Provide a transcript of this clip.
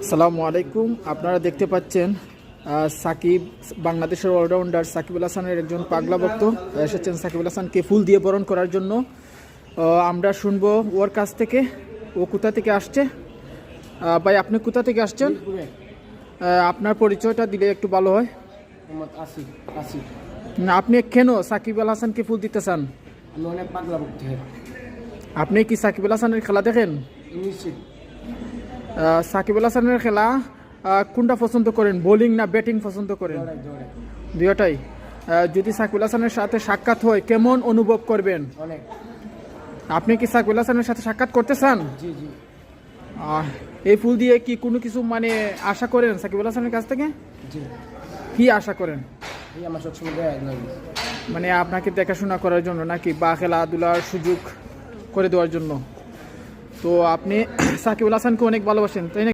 আসসালামু আলাইকুম। আপনারা দেখতে পাচ্ছেন সাকিব, বাংলাদেশের অলরাউন্ডার সাকিব আল হাসানের একজন পাগলা ভক্ত এসেছেন সাকিব আল হাসানকে ফুল দিয়ে বরণ করার জন্য। আমরা শুনবো ওর কাছ থেকে ও কোথা থেকে আসছে। ভাই, আপনি কোথা থেকে আসছেন? আপনার পরিচয়টা দিলে একটু ভালো হয়। না, আপনি কেন সাকিব আল হাসানকে ফুল দিতে চান? অনেক পাগলা ভক্ত। আপনি কি সাকিব আল হাসানের খেলা দেখেন? সাকিব আল হাসানের খেলা কোনটা পছন্দ করেন, বোলিং না ব্যাটিং পছন্দ করেন? দুইটাই। যদি সাকিব আল হাসানের সাথে সাক্ষাৎ হয় কেমন অনুভব করবেন? অনেক। আপনি কি সাকিব আল হাসানের সাথে সাক্ষাৎ করতে চান? জি জি। এই ফুল দিয়ে কি কোনো কিছু মানে আশা করেন সাকিব আল হাসানের কাছ থেকে? জি। কি আশা করেন? এই আমার সবসময় দেয় লাগে, মানে আপনাকে দেখাশোনা করার জন্য নাকি, বা খেলাধুলার সুযোগ করে দেওয়ার জন্য? তো আপনি সাকিব আল হাসানকে অনেক ভালোবাসেন, তাই না?